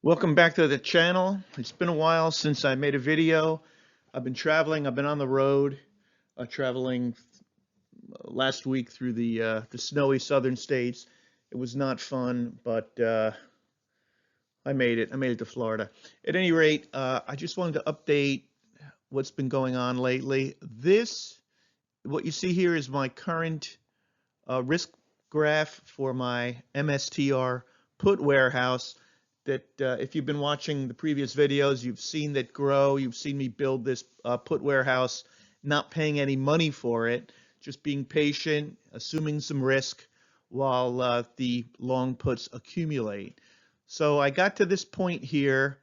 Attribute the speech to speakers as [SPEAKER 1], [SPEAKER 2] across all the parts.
[SPEAKER 1] Welcome back to the channel. It's been a while since I made a video. I've been traveling. I've been on the road, traveling last week through the snowy southern states. It was not fun, but I made it. I made it to Florida. At any rate, I just wanted to update what's been going on lately. What you see here is my current risk graph for my MSTR put warehouse. That if you've been watching the previous videos, you've seen that grow. You've seen me build this put warehouse, not paying any money for it, just being patient, assuming some risk while the long puts accumulate. So I got to this point here,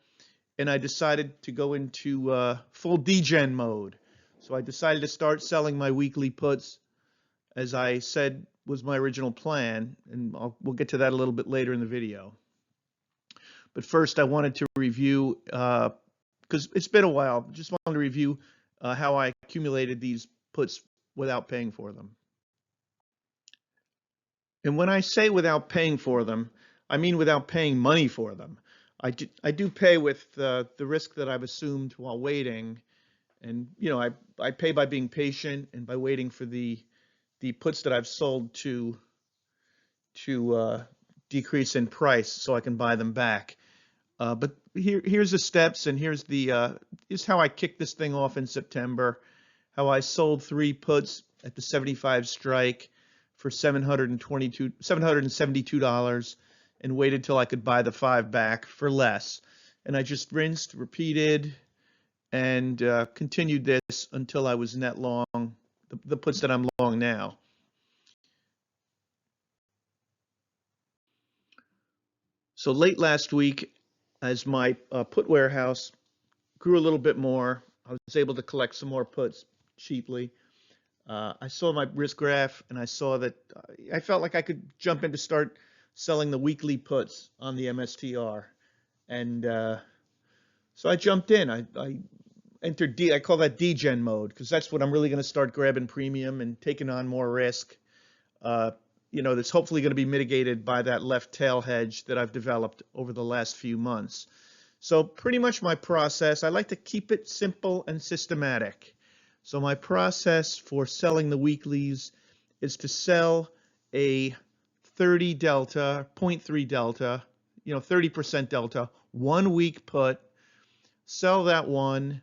[SPEAKER 1] and I decided to go into full degen mode. So I decided to start selling my weekly puts, as I said was my original plan, and we'll get to that a little bit later in the video. But first, I wanted to review, because it's been a while, just wanted to review how I accumulated these puts without paying for them. And when I say without paying for them, I mean without paying money for them. I do pay with the risk that I've assumed while waiting. And, you know, I pay by being patient and by waiting for the puts that I've sold to decrease in price so I can buy them back. But here's the steps, and here's how I kicked this thing off in September. How I sold 3 puts at the 75 strike for $772 and waited till I could buy the 5 back for less. And I just rinsed, repeated, and continued this until I was net long the puts that I'm long now. So late last week, as my put warehouse grew a little bit more, I was able to collect some more puts cheaply. I saw my risk graph, and I saw that I felt like I could jump in to start selling the weekly puts on the MSTR. And so I jumped in. I entered I call that degen mode, because that's what I'm really going to start grabbing premium and taking on more risk. You know, that's hopefully going to be mitigated by that left tail hedge that I've developed over the last few months. So pretty much my process, I like to keep it simple and systematic. So my process for selling the weeklies is to sell a 30 delta, 0.3 delta, 30% delta, 1 week put, sell that one,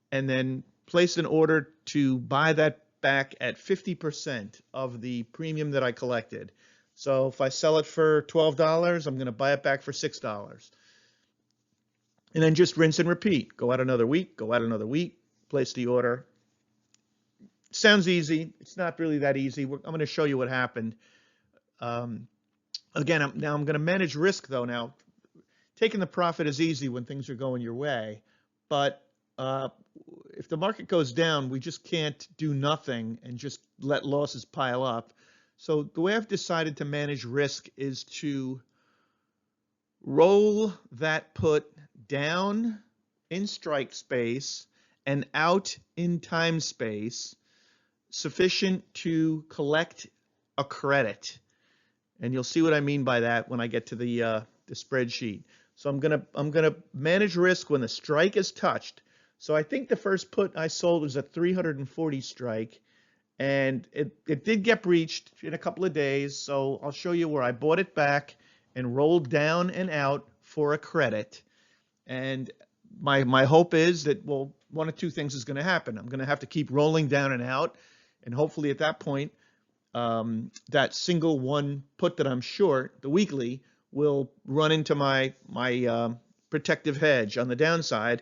[SPEAKER 1] and then place an order to buy that back at 50% of the premium that I collected. So if I sell it for $12, I'm going to buy it back for $6. And then just rinse and repeat. Go out another week, go out another week, place the order. Sounds easy. It's not really that easy. I'm going to show you what happened. Again, I'm going to manage risk, though. Now, taking the profit is easy when things are going your way, but if the market goes down, we just can't do nothing and just let losses pile up. So the way I've decided to manage risk is to roll that put down in strike space and out in time space sufficient to collect a credit. And you'll see what I mean by that when I get to the spreadsheet. So I'm gonna manage risk when the strike is touched. So I think the first put I sold was a 340 strike, and it did get breached in a couple of days. So I'll show you where I bought it back and rolled down and out for a credit. And my hope is that, well, one of two things is going to happen. I'm going to have to keep rolling down and out, and hopefully at that point, that single one put that I'm short, the weekly, will run into my protective hedge on the downside,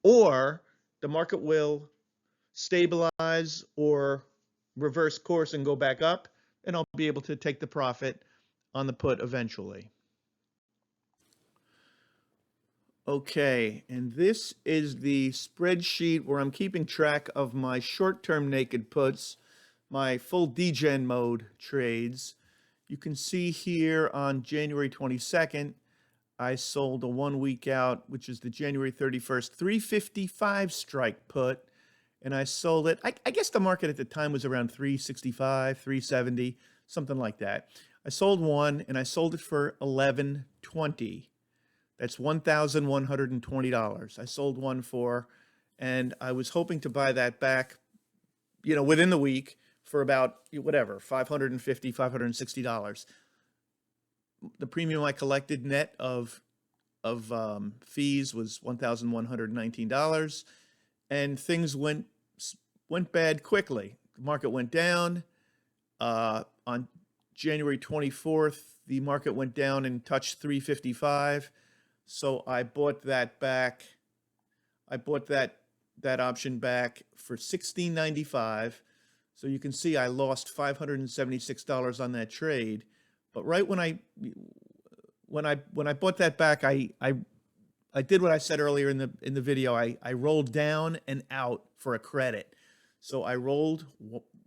[SPEAKER 1] or the market will stabilize or reverse course and go back up, and I'll be able to take the profit on the put eventually. Okay, and this is the spreadsheet where I'm keeping track of my short-term naked puts, my full degen mode trades. You can see here on January 22nd, I sold a 1 week out, which is the January 31st 355 strike put, and I sold it. I guess the market at the time was around 365, 370, something like that. I sold one, and I sold it for 11.20. That's $1,120. I sold one for, and I was hoping to buy that back, within the week for about whatever, $550, $560. The premium I collected net of fees was $1,119, and things went bad quickly. The market went down. On January 24th, the market went down and touched 355. So I bought that back. I bought that option back for $16.95. So you can see I lost $576 on that trade. But right when I bought that back, I did what I said earlier in the video. I rolled down and out for a credit. So I rolled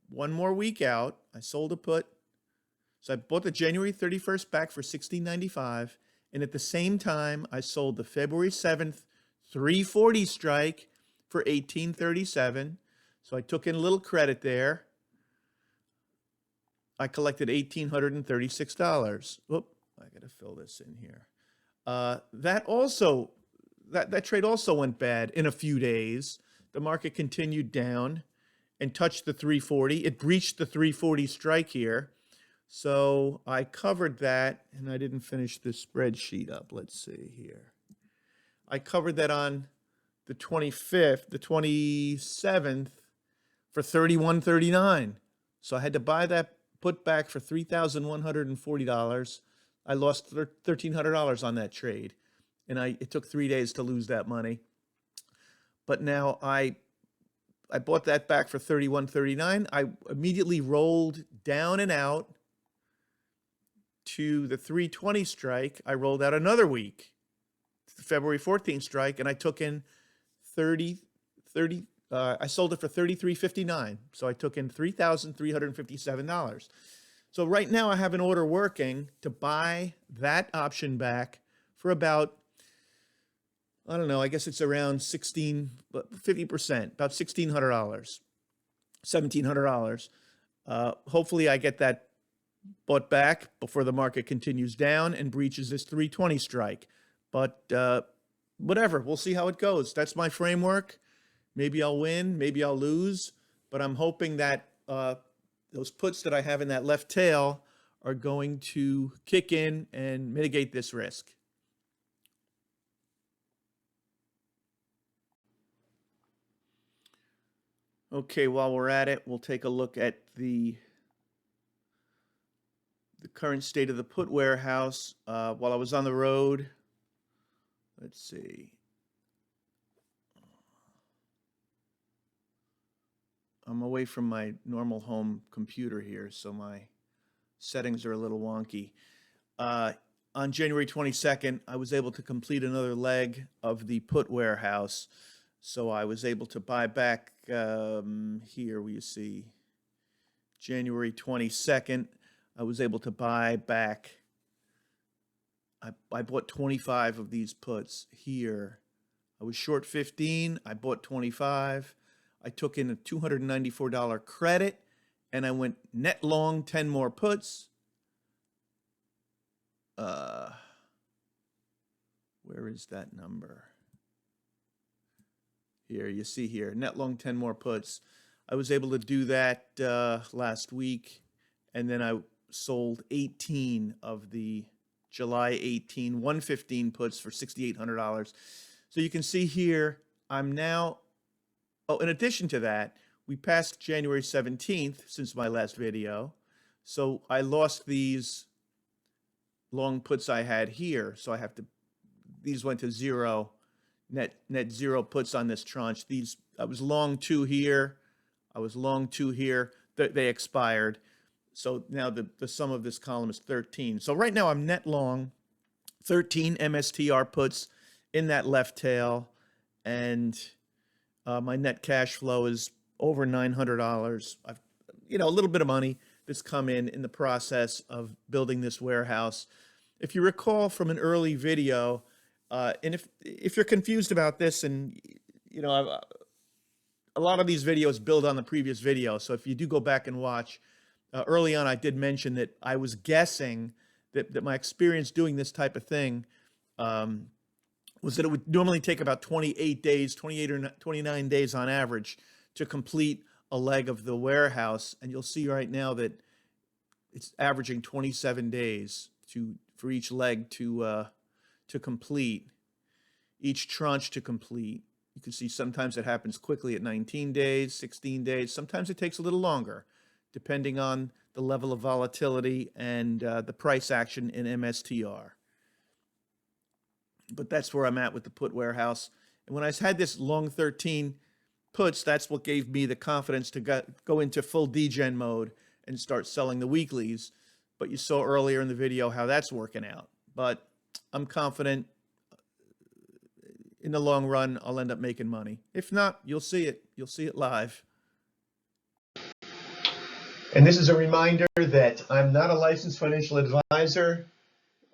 [SPEAKER 1] one more week out. I sold a put. So I bought the January 31st back for $16.95. And at the same time, I sold the February 7th 340 strike for $18.37. So I took in a little credit there. I collected $1,836. Whoop, I got to fill this in here. That trade also went bad in a few days. The market continued down and touched the 340. It breached the 340 strike here. So I covered that, and I didn't finish the spreadsheet up. Let's see here. I covered that on the 25th, the 27th for $31.39. So I had to buy that put back for $3,140. I lost $1,300 on that trade, and it took 3 days to lose that money. But now I bought that back for $31.39. I immediately rolled down and out to the 320 strike. I rolled out another week, the February 14th strike, and I took in I sold it for $33.59. So I took in $3,357. So right now I have an order working to buy that option back for about, I don't know, I guess it's around 50%, about $1,600, $1,700. Hopefully I get that bought back before the market continues down and breaches this 320 strike. But whatever, we'll see how it goes. That's my framework. Maybe I'll win, maybe I'll lose, but I'm hoping that those puts that I have in that left tail are going to kick in and mitigate this risk. Okay, while we're at it, we'll take a look at the current state of the put warehouse. While I was on the road, let's see. I'm away from my normal home computer here, so my settings are a little wonky. On January 22nd, I was able to complete another leg of the put warehouse. So I was able to buy back, here where you see January 22nd, I was able to buy back, I bought 25 of these puts here. I was short 15, I bought 25. I took in a $294 credit, and I went net long 10 more puts. Where is that number? Here, you see here, net long 10 more puts. I was able to do that last week, and then I sold 18 of the July 18 115 puts for $6,800. So you can see here, I'm now, in addition to that, we passed January 17th since my last video. So I lost these long puts I had here. So these went to zero, net zero puts on this tranche. I was long 2 here. I was long 2 here. They expired. So now the sum of this column is 13. So right now I'm net long 13 MSTR puts in that left tail, and my net cash flow is over $900. I've, a little bit of money that's come in the process of building this warehouse. If you recall from an early video, and if you're confused about this, and a lot of these videos build on the previous video, so if you do go back and watch, early on I did mention that I was guessing that my experience doing this type of thing was that it would normally take about 28 days, 28 or 29 days on average to complete a leg of the warehouse. And you'll see right now that it's averaging 27 days for each leg to complete, each tranche to complete. You can see sometimes it happens quickly at 19 days, 16 days. Sometimes it takes a little longer, depending on the level of volatility and the price action in MSTR. But that's where I'm at with the put warehouse. And when I had this long 13 puts, that's what gave me the confidence to go into full Degen mode and start selling the weeklies. But you saw earlier in the video how that's working out. But I'm confident in the long run, I'll end up making money. If not, you'll see it. You'll see it live. And this is a reminder that I'm not a licensed financial advisor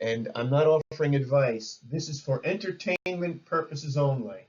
[SPEAKER 1] and I'm not offering advice. This is for entertainment purposes only.